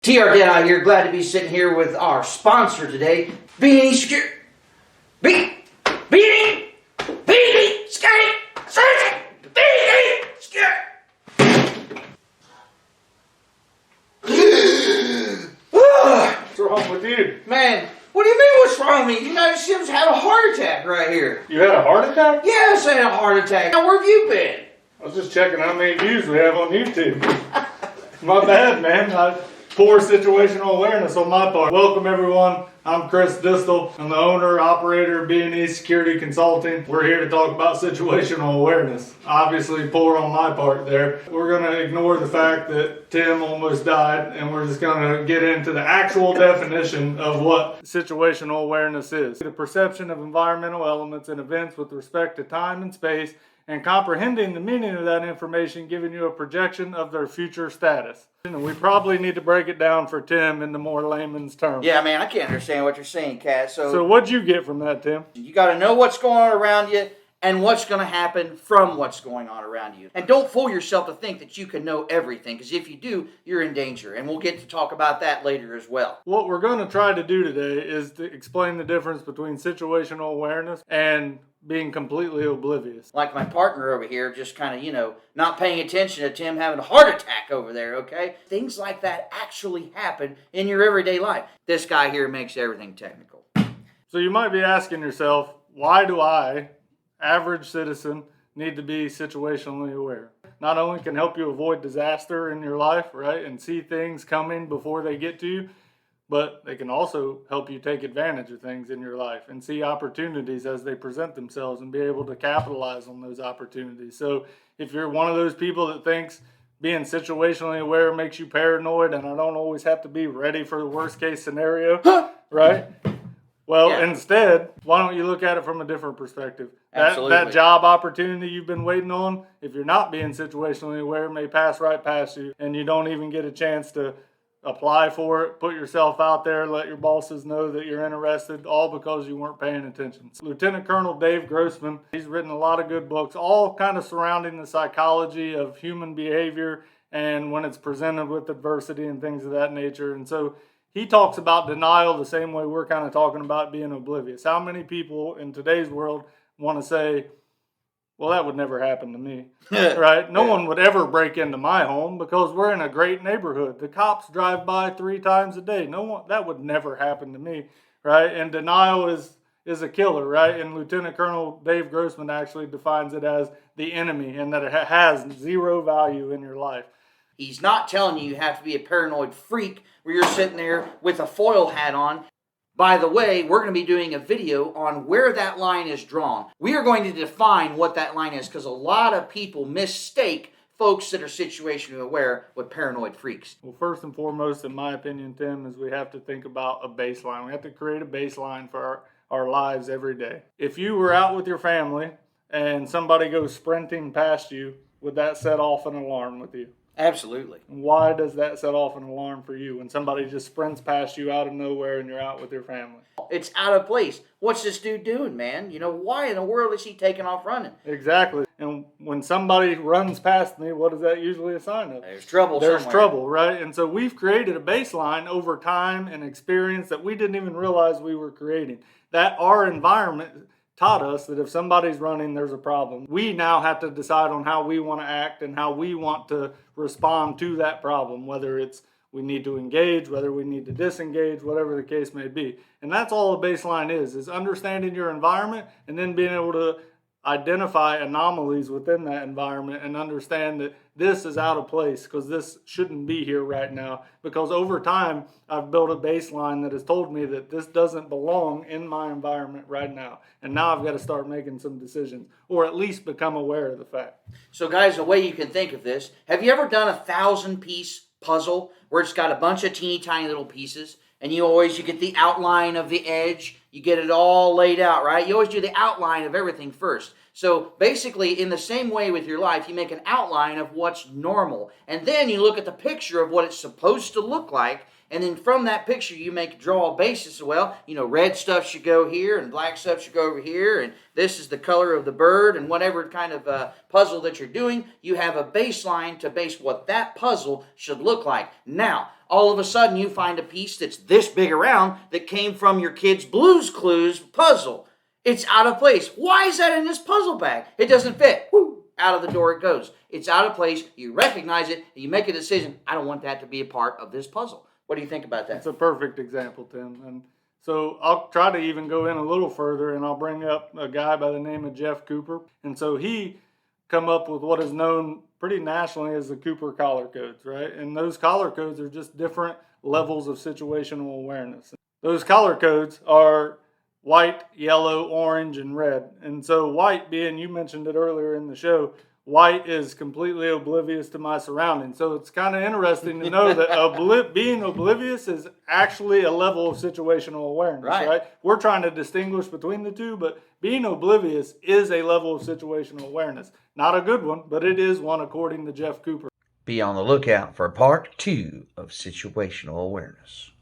TR Dead here, glad to be sitting here with our sponsor today, Beanie Security. Beanie Security. What's wrong with you? Man, what do you mean what's wrong with me? You know, Sim's had a heart attack right here. You had a heart attack? Yes, I had a heart attack. Now, where have you been? I was just checking how many views we have on YouTube. My bad, man. Poor situational awareness on my part. Welcome, everyone. I'm Chris Distel. I'm the owner, operator of B&E Security Consulting. We're here to talk about situational awareness. Obviously, poor on my part there. We're going to ignore the fact that Tim almost died, and we're just going to get into the actual definition of what situational awareness is. The perception of environmental elements and events with respect to time and space, and comprehending the meaning of that information, giving you a projection of their future status. And we probably need to break it down for Tim into more layman's terms. Yeah, man, I can't understand what you're saying, Kat. So what'd you get from that, Tim? You got to know what's going on around you and what's going to happen from what's going on around you. And don't fool yourself to think that you can know everything, because if you do, you're in danger. And we'll get to talk about that later as well. What we're going to try to do today is to explain the difference between situational awareness and being completely oblivious. Like my partner over here, just kind of, not paying attention to Tim having a heart attack over there, okay? Things like that actually happen in your everyday life. This guy here makes everything technical. So you might be asking yourself, why do I, average citizen, need to be situationally aware? Not only can help you avoid disaster in your life, right, and see things coming before they get to you, but they can also help you take advantage of things in your life and see opportunities as they present themselves and be able to capitalize on those opportunities. So if you're one of those people that thinks being situationally aware makes you paranoid and I don't always have to be ready for the worst case scenario, right? Well, Instead, why don't you look at it from a different perspective? That job opportunity you've been waiting on, if you're not being situationally aware, may pass right past you and you don't even get a chance to apply for it, put yourself out there, let your bosses know that you're interested, all because you weren't paying attention. So Lieutenant Colonel Dave Grossman, he's written a lot of good books, all kind of surrounding the psychology of human behavior and when it's presented with adversity and things of that nature. And so he talks about denial the same way we're kind of talking about being oblivious. How many people in today's world want to say, well, that would never happen to me, right? No one would ever break into my home because we're in a great neighborhood. The cops drive by 3 times a day. That would never happen to me, right? And denial is a killer, right? And Lieutenant Colonel Dave Grossman actually defines it as the enemy and that it has zero value in your life. He's not telling you have to be a paranoid freak where you're sitting there with a foil hat on. By the way, we're going to be doing a video on where that line is drawn. We are going to define what that line is because a lot of people mistake folks that are situationally aware with paranoid freaks. Well, first and foremost, in my opinion, Tim, is we have to think about a baseline. We have to create a baseline for our lives every day. If you were out with your family and somebody goes sprinting past you, would that set off an alarm with you? Absolutely. Why does that set off an alarm for you when somebody just sprints past you out of nowhere and you're out with your family? It's out of place. What's this dude doing, man? Why in the world is he taking off running? Exactly. And when somebody runs past me, what is that usually a sign of? There's trouble somewhere. There's trouble, right? And so we've created a baseline over time and experience that we didn't even realize we were creating. That our environment taught us that if somebody's running, there's a problem. We now have to decide on how we want to act and how we want to respond to that problem, whether it's we need to engage, whether we need to disengage, whatever the case may be. And that's all a baseline is understanding your environment and then being able to identify anomalies within that environment and understand that this is out of place because this shouldn't be here right now, because over time I've built a baseline that has told me that this doesn't belong in my environment right now, and now I've got to start making some decisions or at least become aware of the fact. So guys, the way you can think of this, have you ever done a 1,000-piece puzzle where it's got a bunch of teeny tiny little pieces and you get the outline of the edge, you get it all laid out, right? You always do the outline of everything first. So basically, in the same way with your life, you make an outline of what's normal. And then you look at the picture of what it's supposed to look like, And then from that picture, you draw a basis. Well, red stuff should go here and black stuff should go over here. And this is the color of the bird, and whatever kind of puzzle that you're doing, you have a baseline to base what that puzzle should look like. Now, all of a sudden, you find a piece that's this big around that came from your kid's Blue's Clues puzzle. It's out of place. Why is that in this puzzle bag? It doesn't fit. Woo! Out of the door it goes. It's out of place. You recognize it, and you make a decision. I don't want that to be a part of this puzzle. What do you think about that? It's a perfect example, Tim. And so I'll try to even go in a little further, and I'll bring up a guy by the name of Jeff Cooper. And so he come up with what is known pretty nationally as the Cooper color codes, right? And those color codes are just different levels of situational awareness. Those color codes are white, yellow, orange, and red. And so white being, you mentioned it earlier in the show, white is completely oblivious to my surroundings. So it's kind of interesting to know that being oblivious is actually a level of situational awareness, right? We're trying to distinguish between the two, but being oblivious is a level of situational awareness. Not a good one, but it is one according to Jeff Cooper. Be on the lookout for part 2 of Situational Awareness.